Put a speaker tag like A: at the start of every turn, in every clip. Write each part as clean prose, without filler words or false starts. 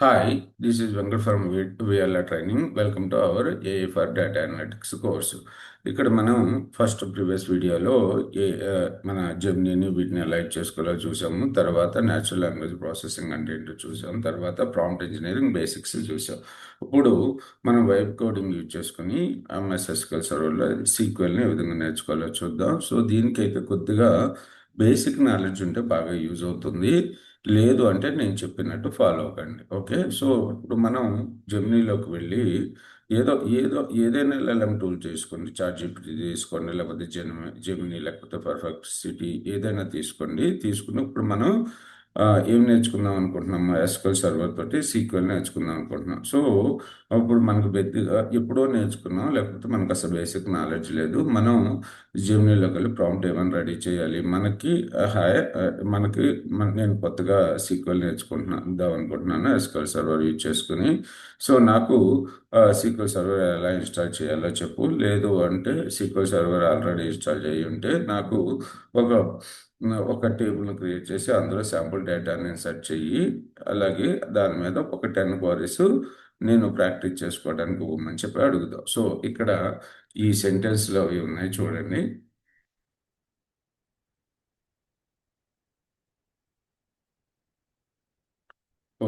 A: Hi, this is Venkat from VLA Training. Welcome to our AI for Data Analytics course. ఇక్కడ మనం first previous వీడియోలో మన జెమినీని వీటిని ఎలా యూజ్ చేసుకోవాలో చూసాము. తర్వాత న్యాచురల్ లాంగ్వేజ్ ప్రాసెసింగ్ అంటే ఏంటో చూసాం. తర్వాత ప్రాంప్ట్ ఇంజనీరింగ్ బేసిక్స్ చూసాం. ఇప్పుడు మనం వైబ్ కోడింగ్ యూజ్ చేసుకుని ఎంఎస్ ఎస్క్యూఎల్ సర్వర్లో సీక్వెల్ని ఏ విధంగా నేర్చుకోవాలో చూద్దాం. సో దీనికైతే కొద్దిగా బేసిక్ నాలెడ్జ్ ఉంటే బాగా యూజ్ అవుతుంది. లేదు అంటే నేను చెప్పినట్టు ఫాలో అవ్వకండి. ఓకే, సో ఇప్పుడు మనం జెమినీలోకి వెళ్ళి ఏదో ఏదో ఏదైనా ఎల్ఎల్ఎం టూల్ చేసుకోండి. చాట్ జీపీటీ తీసుకోండి, లేకపోతే జెమినీ, లేకపోతే పర్ఫెక్ట్ సిటీ ఏదైనా తీసుకోండి. తీసుకుని ఇప్పుడు మనం ఏం నేర్చుకుందాం అనుకుంటున్నాం? ఎస్క్యూఎల్ సర్వర్ తోటి సీక్వెల్ నేర్చుకుందాం అనుకుంటున్నాం. సో అప్పుడు మనకు ఎప్పుడో నేర్చుకున్నాం, లేకపోతే మనకు అసలు బేసిక్ నాలెడ్జ్ లేదు. మనం జెమినీలోకి వెళ్ళి ప్రాంప్ట్ ఏమైనా రెడీ చేయాలి. నేను కొత్తగా సీక్వెల్ నేర్చుకుంటున్నాం అనుకుంటున్నాను ఎస్క్యూఎల్ సర్వర్ యూజ్ చేసుకుని. సో నాకు సీక్వెల్ సర్వర్ ఎలా ఇన్స్టాల్ చేయాలో చెప్పు. లేదు అంటే సీక్వెల్ సర్వర్ ఆల్రెడీ ఇన్స్టాల్ చేయి ఉంటే నాకు ఒక ఒక టేబుల్ని క్రియేట్ చేసి అందులో శాంపుల్ డేటాని ఇన్సర్ట్ చెయ్యి. అలాగే దాని మీద ఒక 10 క్వరీస్ నేను ప్రాక్టీస్ చేసుకోవడానికి ఇవ్వమని చెప్పి అడుగుదాం. సో ఇక్కడ ఈ సెంటెన్స్లో ఇవి ఉన్నాయి చూడండి.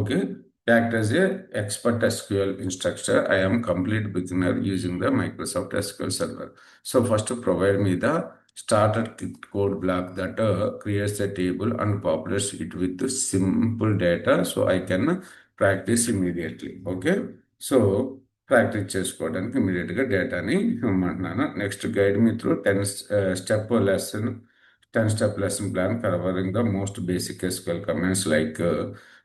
A: Okay, act as a expert SQL instructor. I am complete beginner using the Microsoft SQL Server. So first provide me the starter kit code block that creates a table and populates it with simple data so I can practice immediately. Okay, so practice చేసుకోవడానికి ఇమీడియట్గా డేటాని ఇవ్వమంటున్నాను. Next guide me through 10 step lesson plan covering the most basic SQL commands like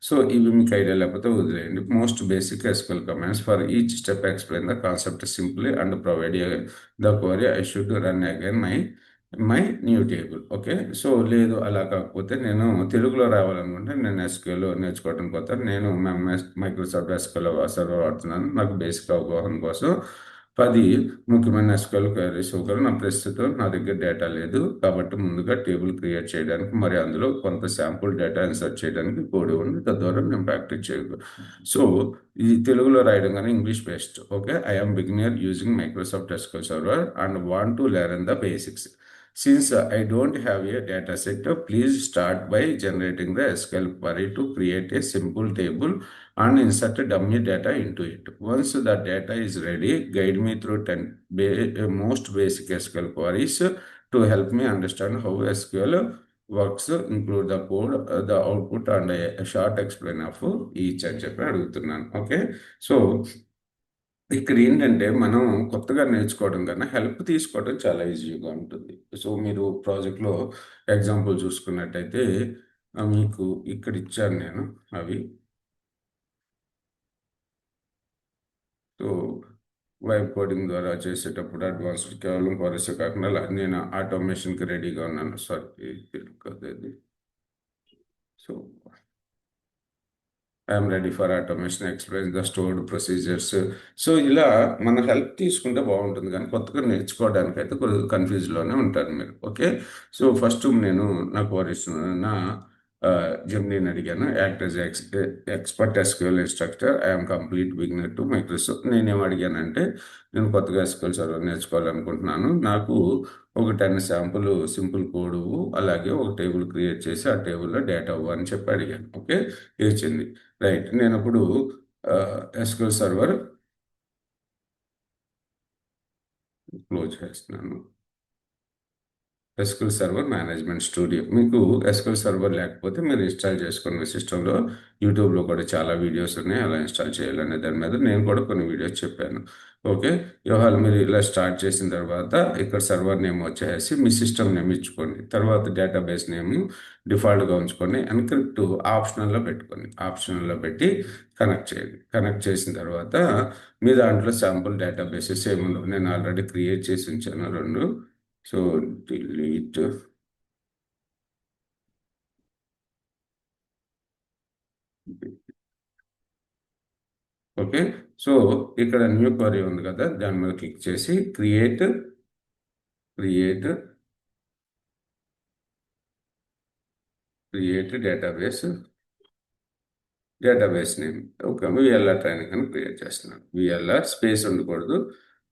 A: so ఇవి మీకు idea లేకపోతే వదిలేయండి. Most basic SQL commands for each step explain the concept simply and provide the query I should run again my new table. Okay, so లేదు అలా కాకపోతే నేను తెలుగులో రావాలనుకుంటే నేను ఎస్క్యూఎల్ నేర్చుకోవడం కొత్త. నేను మైక్రోసాఫ్ట్ ఎస్క్యూఎల్ సర్వర్ వాడుతున్నాను. నాకు బేసిక్ అవగాహన కోసం 10 ముఖ్యమైన ఎస్క్యూఎల్ క్వైరీస్ ఒకరు ప్రస్తుతం నా దగ్గర డేటా లేదు కాబట్టి ముందుగా టేబుల్ క్రియేట్ చేయడానికి మరి అందులో కొంత శాంపుల్ డేటా ఇన్సర్ట్ చేయడానికి కోడ్ ఉంది. తద్వారా నేను ప్రాక్టీస్ చేయగలను. సో ఇది తెలుగులో రాయడం కానీ English based. Okay, I'm beginner using Microsoft SQL server and want to learn the basics. Since I don't have a data set, please start by generating the SQL query to create a simple table and insert dummy data into it. Once the data is ready, guide me through 10 most basic SQL queries to help me understand how SQL works, include the code, the output, and a short explanation of each అని చెప్పి అడుగుతున్నాను. Okay, so ఇక్కడ ఏంటంటే మనం కొత్తగా నేర్చుకోవడం కన్నా help తీసుకోవడం చాలా ఈజీగా ఉంటుంది. సో మీరు ప్రాజెక్ట్లో ఎగ్జాంపుల్ చూసుకున్నట్టయితే మీకు ఇక్కడ ఇచ్చాను నేను అవి. సో వైబ్ కోడింగ్ ద్వారా చేసేటప్పుడు అడ్వాన్స్డ్ కేవలం కొరసే కాకుండా నేను ఆటోమేషన్కి రెడీగా ఉన్నాను. సారీ కదండి. So I'm ready for automation, explain the stored procedures. So ఇలా మన హెల్ప్ తీసుకుంటే బాగుంటుంది, కానీ కొత్తగా నేర్చుకోవడానికి అయితే కొద్దిగా కన్ఫ్యూజ్లోనే ఉంటారు మీరు. ఓకే, సో ఫస్ట్ నేను నాకు నా జెమినీని అడిగాను. Act as expert SQL instructor, I'm complete beginner to Microsoft. నేనేం అడిగానంటే నేను కొత్తగా ఎస్క్యూఎల్ సర్వర్ నేర్చుకోవాలనుకుంటున్నాను. నాకు ఒక 10 శాంపుల్ సింపుల్ కోడ్ అలాగే ఒక టేబుల్ క్రియేట్ చేసి ఆ టేబుల్లో డేటా అని చెప్పి అడిగాను. ఓకే, ఇచ్చింది. రైట్, నేను ఇప్పుడు ఎస్క్యూఎల్ సర్వర్ క్లోజ్ చేస్తున్నాను. SQL server management studio. మీకు ఎస్క్యూఎల్ సర్వర్ లేకపోతే మీరు ఇన్స్టాల్ చేసుకున్న సిస్టంలో యూట్యూబ్లో కూడా చాలా వీడియోస్ ఉన్నాయి ఎలా ఇన్స్టాల్ చేయాలనే దాని మీద నేను కూడా కొన్ని వీడియోస్ చెప్పాను. ఓకే, ఇవాళ మీరు ఇలా స్టార్ట్ చేసిన తర్వాత ఇక్కడ సర్వర్ నేమ్ వచ్చేసి మీ సిస్టమ్ నేమ్ ఇచ్చుకోండి. తర్వాత డేటాబేస్ నేమ్ డిఫాల్ట్గా ఉంచుకొని ఎన్క్రిప్ట్ ఆప్షనల్లో పెట్టుకోండి. ఆప్షనల్లో పెట్టి కనెక్ట్ చేయండి. కనెక్ట్ చేసిన తర్వాత మీ దాంట్లో శాంపుల్ డేటాబేసెస్ ఏముండవు. నేను ఆల్రెడీ క్రియేట్ చేసి ఉంచాను 2. So delete. ఓకే, సో ఇక్కడ న్యూ క్వరీ ఉంది కదా, దాని మీద క్లిక్ చేసి క్రియేట్ డేటాబేస్. డేటాబేస్ నేమ్ ఒక విఎల్ఆర్ ట్రైనింగ్ అని క్రియేట్ చేస్తున్నాను. విఎల్ఆర్ స్పేస్ ఉండకూడదు,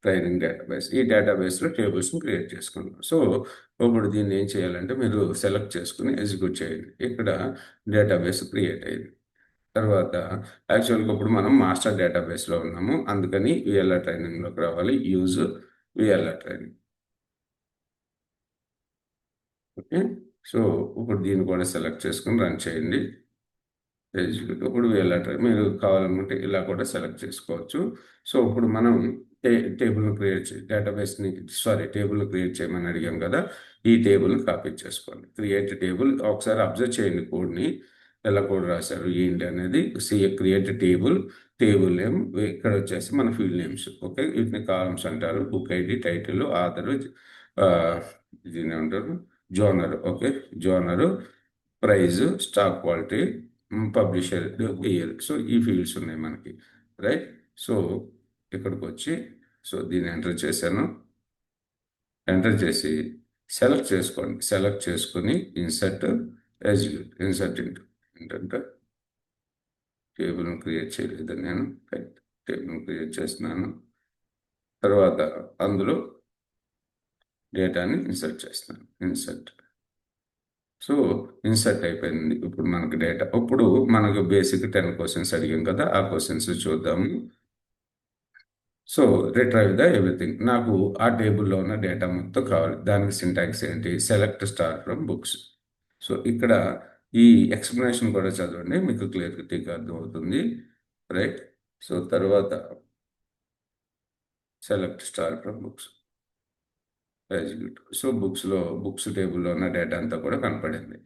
A: ట్రైనింగ్ డేటాబేస్. ఈ డేటాబేస్లో టేబుల్స్ని క్రియేట్ చేసుకున్నాం. సో ఇప్పుడు దీన్ని ఏం చేయాలంటే మీరు సెలెక్ట్ చేసుకుని ఎగ్జిక్యూట్ చేయండి. ఇక్కడ డేటాబేస్ క్రియేట్ అయింది. తర్వాత యాక్చువల్గా ఇప్పుడు మనం మాస్టర్ డేటాబేస్లో ఉన్నాము, అందుకని విఎల్ఆర్ ట్రైనింగ్లోకి రావాలి. Use VLR training. Okay. So ఇప్పుడు దీన్ని కూడా సెలెక్ట్ చేసుకుని రన్ చేయండి. ఇప్పుడు మీరు కావాలనుకుంటే ఇలా కూడా సెలెక్ట్ చేసుకోవచ్చు. సో ఇప్పుడు మనం టేబుల్ని క్రియేట్ డేటాబేస్ని టేబుల్ని క్రియేట్ చేయమని అడిగాం కదా, ఈ టేబుల్ని కాపీ చేసుకోండి. క్రియేట్ టేబుల్ ఒకసారి అబ్జర్వ్ చేయండి కోడ్ని, ఎలా కోడ్ రాశారు ఏంటి అనేది. క్రియేట్ టేబుల్, టేబుల్ నేమ్ ఇక్కడ వచ్చేసి మన ఫీల్డ్ నేమ్స్. ఓకే, వీటిని కాలమ్స్ అంటారు. బుక్ ఐడి, టైటిల్, ఆథర్, దీని ఏమంటారు, genre. Okay, genre, price, stock quality, publisher, year. So ఈ ఫీల్డ్స్ ఉన్నాయి మనకి, రైట్. సో ఇక్కడికి వచ్చి దీన్ని ఎంటర్ చేశాను. ఎంటర్ చేసి సెలెక్ట్ చేసుకోండి. సెలెక్ట్ చేసుకుని ఇన్సర్ట్, ఎగ్జిక్యూట్. ఇన్సర్ట్ ఇంటూ ఏంటంటే టేబుల్ని క్రియేట్ చేయలేదు నేను, టేబుల్ని క్రియేట్ చేస్తున్నాను. తర్వాత అందులో డేటాని ఇన్సర్ట్ చేస్తున్నాను. ఇన్సర్ట్. సో ఇన్సర్ట్ అయిపోయింది ఇప్పుడు మనకి డేటా. ఇప్పుడు మనకు బేసిక్ 10 క్వశ్చన్స్ అడిగాం కదా, ఆ క్వశ్చన్స్ చూద్దాము. So retrieve the everything. నాకు ఆ టేబుల్లో ఉన్న డేటా మొత్తం కావాలి. దానికి సింటాక్స్ ఏంటి, select star from books. So ఇక్కడ ఈ ఎక్స్ప్లెనేషన్ కూడా చదవండి, మీకు క్లియరిటీగా అర్థమవుతుంది, రైట్. సో తర్వాత select star from books, execute. So books టేబుల్లో ఉన్న డేటా అంతా కూడా కనపడింది.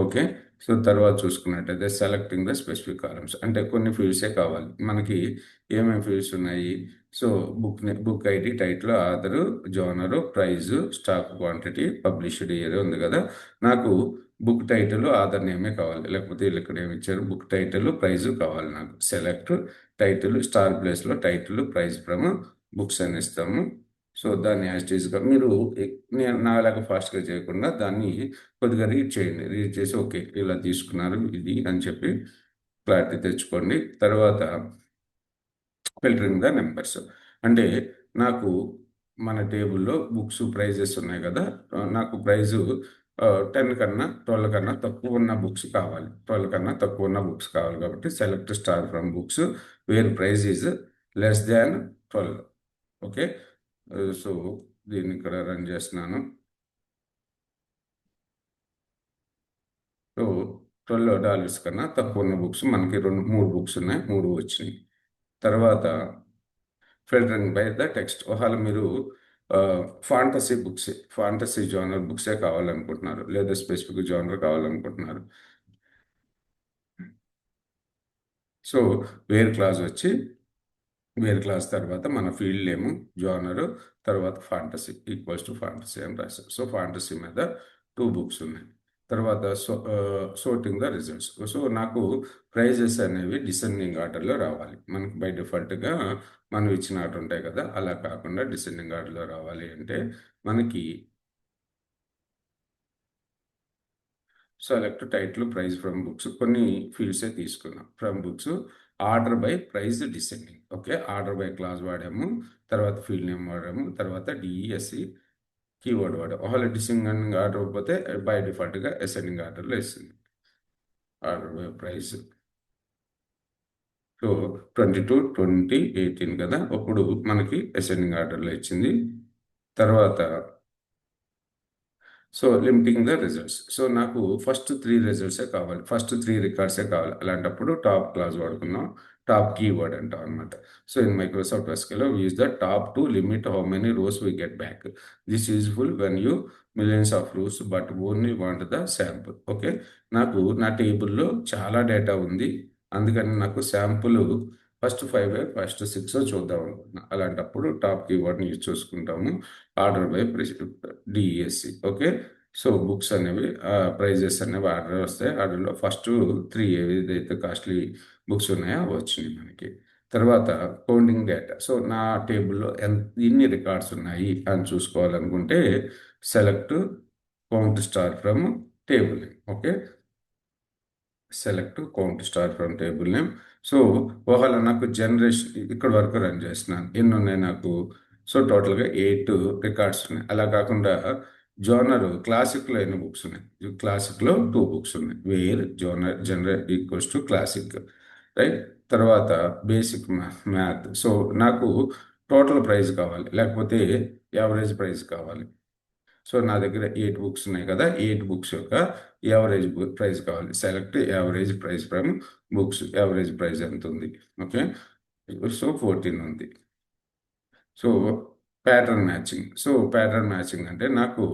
A: ఓకే. సో తర్వాత చూసుకున్నట్టయితే సెలెక్టింగ్ ద స్పెసిఫిక్ కాలమ్స్, అంటే కొన్ని ఫీల్డ్సే కావాలి మనకి. ఏమేమి ఫీల్డ్స్ ఉన్నాయి? So book ID, title, author, genre, price, stock quantity, published year ఉంది కదా. నాకు బుక్ టైటిల్, ఆథర్ నేమే కావాలి, లేకపోతే వీళ్ళు ఇక్కడ ఏమి ఇచ్చారు, బుక్ టైటిల్, ప్రైజు కావాలి నాకు. సెలెక్ట్ టైటిల్, స్టార్ ప్లేస్లో టైటిల్, ప్రైజ్ ఫ్రమ్ బుక్స్ అని ఇస్తాము. సో దాన్ని యాస్టీస్గా మీరు నేను నాలాగా ఫాస్ట్గా చేయకుండా దాన్ని కొద్దిగా రీడ్ చేయండి. రీడ్ చేసి ఓకే ఇలా తీసుకున్నారు ఇది అని చెప్పి క్లారిటీ తెచ్చుకోండి. తర్వాత ఫిల్టరింగ్ ద నెంబర్స్, అంటే నాకు మన టేబుల్లో బుక్స్ ప్రైజెస్ ఉన్నాయి కదా, నాకు ప్రైజు 10 కన్నా 12 కన్నా తక్కువ ఉన్న బుక్స్ కావాలి. 12 కన్నా తక్కువ ఉన్న బుక్స్ కావాలి కాబట్టి select star from books where price is less than 12. Okay. So దీన్ని ఇక్కడ రన్ చేస్తున్నాను. సో $12 కన్నా తక్కువ ఉన్న బుక్స్ మనకి 3 బుక్స్ ఉన్నాయి, 3 వచ్చినాయి. తర్వాత ఫిల్టరింగ్ బై ద టెక్స్ట్. ఒకవేళ మీరు ఫాంటసీ జోనర్ బుక్సే కావాలనుకుంటున్నారు, లేదా స్పెసిఫిక్ జోనర్ కావాలనుకుంటున్నారు. సో వేర్ క్లాస్ తర్వాత మన ఫీల్డ్ నేము, జోనరు, తర్వాత ఫాంటసీ ఈక్వల్స్ టు ఫాంటసీ అని రాశారు. సో ఫాంటసీ మీద 2 బుక్స్ ఉన్నాయి. తర్వాత సోర్టింగ్ ద రిజల్ట్స్. సో నాకు ప్రైజెస్ అనేవి డిసెండింగ్ ఆర్డర్లో రావాలి. మనకి బై డిఫాల్ట్గా మనం ఇచ్చిన ఆర్డర్ ఉంటాయి కదా, అలా కాకుండా డిసెండింగ్ ఆర్డర్లో రావాలి అంటే మనకి select title, price from books, కొన్ని ఫీల్డ్సే తీసుకున్నాం. From books, order by price descending. Okay, order by clause వాడాము, తర్వాత ఫీల్డ్ నేమ్ వాడాము, తర్వాత డిఈఎస్సి కీవర్డ్ వాడాము. ఒకవేళ డిసెండింగ్ ఆర్డర్ పోతే బై డిఫాల్ట్గా అసెండింగ్ ఆర్డర్లో ఇస్తుంది. Order by praise. సో 22, 20, 18 కదా, అప్పుడు మనకి అసెండింగ్ ఆర్డర్లో ఇచ్చింది. తర్వాత so limiting the results. So నాకు ఫస్ట్ 3 రిజల్ట్సే కావాలి, ఫస్ట్ 3 రికార్డ్సే కావాలి. అలాంటప్పుడు టాప్ క్లాస్ వాడుకున్నాం, టాప్ కీవర్డ్ అంటాం అనమాట. So in Microsoft SQL use the top to limit how many rose we get back. This useful when you millions of rose but only want the sample. Okay, నాకు నా టేబుల్లో చాలా data ఉంది, అందుకని నాకు sample first 6 చూద్దాం అనుకుంటున్నా. అలాంటప్పుడు టాప్ కీవర్డ్ని యూజ్ చూసుకుంటాము. Order by DSC. Okay. So books అనేవి ప్రైజెస్ అనేవి ఆర్డర్ వస్తాయి. ఆర్డర్లో ఫస్ట్ 3 ఏదైతే కాస్ట్లీ బుక్స్ ఉన్నాయో అవి వచ్చినాయి మనకి. తర్వాత కౌంటింగ్ డేటా. సో నా టేబుల్లో ఎన్ని రికార్డ్స్ ఉన్నాయి అని చూసుకోవాలనుకుంటే select count star from table. Okay. Select count star from table name. So ఒకవేళ నాకు జనరేషన్ ఇక్కడ వరకు రన్ చేస్తున్నాను, ఎన్ని ఉన్నాయి నాకు? సో టోటల్గా 8 రికార్డ్స్ ఉన్నాయి. అలా కాకుండా జోనర్ క్లాసిక్లో ఎన్ని బుక్స్ ఉన్నాయి? క్లాసిక్లో 2 బుక్స్ ఉన్నాయి. Where genre general equals to classic, right? తర్వాత బేసిక్ మ్యాథ్. సో నాకు టోటల్ ప్రైస్ కావాలి, లేకపోతే యావరేజ్ ప్రైస్ కావాలి. సో నా దగ్గర 8 బుక్స్ ఉన్నాయి కదా, 8 బుక్స్ యొక్క యావరేజ్ ప్రైస్ కావాలి. Select average price from books. Average price ఎంత ఉంది? ఓకే, సో 14 ఉంది. So pattern matching. So pattern matching అంటే నాకు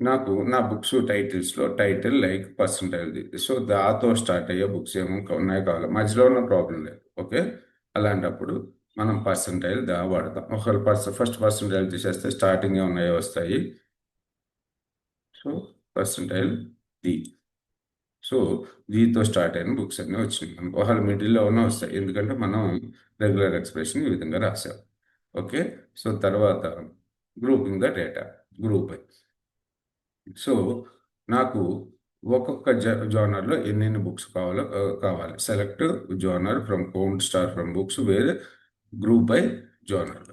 A: నాకు నా బుక్స్ టైటిల్స్లో టైటిల్ లైక్ పర్సంటైల్ది. సో దాతో స్టార్ట్ అయ్యే బుక్స్ ఏమో ఉన్నాయి కావాలి, మధ్యలో ఉన్న ప్రాబ్లం లేదు. ఓకే, అలాంటప్పుడు మనం పర్సంటైల్ దా వాడతాం. ఒకవేళ ఫస్ట్ పర్సంటైల్ తీసేస్తే స్టార్టింగ్ ఉన్నాయో వస్తాయి. సో పర్సంటైల్ ది. సో దీతో స్టార్ట్ అయిన బుక్స్ అన్నీ వచ్చినాయి మనకు. ఒకవేళ మిడిల్లో ఉన్న వస్తాయి, ఎందుకంటే మనం రెగ్యులర్ ఎక్స్ప్రెషన్ ఈ విధంగా రాసాం. ఓకే, సో తర్వాత grouping the data, group. So నాకు ఒక్కొక్క జోనర్లో ఎన్నెన్ని బుక్స్ కావాలో కావాలి. Select genre from count star from books wear group by genre.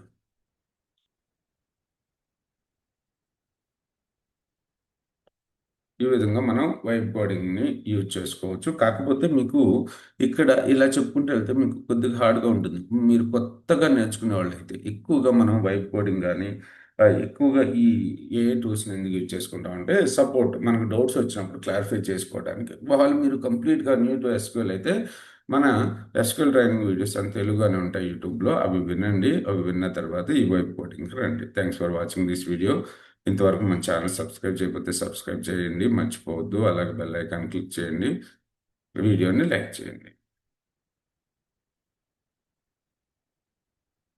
A: ఈ విధంగా మనం వైట్ బోర్డింగ్ని యూజ్ చేసుకోవచ్చు. కాకపోతే మీకు ఇక్కడ ఇలా చెప్పుకుంటూ వెళ్తే మీకు కొద్దిగా హార్డ్గా ఉంటుంది. మీరు కొత్తగా నేర్చుకునే వాళ్ళైతే ఎక్కువగా మనం వైట్ బోర్డింగ్ కానీ ఎక్కువగా ఈ ఏఐ టూల్స్ని ఎందుకు యూజ్ చేసుకుంటాం అంటే సపోర్ట్ మనకు డౌట్స్ వచ్చినప్పుడు క్లారిఫై చేసుకోవడానికి. వాళ్ళు మీరు కంప్లీట్గా న్యూ టు ఎస్క్యూఎల్ అయితే మన ఎస్క్యూఎల్ ట్రైనింగ్ వీడియోస్ అని తెలుగుగానే ఉంటాయి యూట్యూబ్లో, అవి వినండి. అవి విన్న తర్వాత ఈ వైట్ బోర్డింగ్కి రండి. Thanks for watching this video. ఇంతవరకు మన ఛానల్ సబ్స్క్రైబ్ చేయకపోతే సబ్స్క్రైబ్ చేయండి, మర్చిపోవద్దు. అలాగే బెల్ ఐకాన్ క్లిక్ చేయండి, వీడియోని లైక్ చేయండి.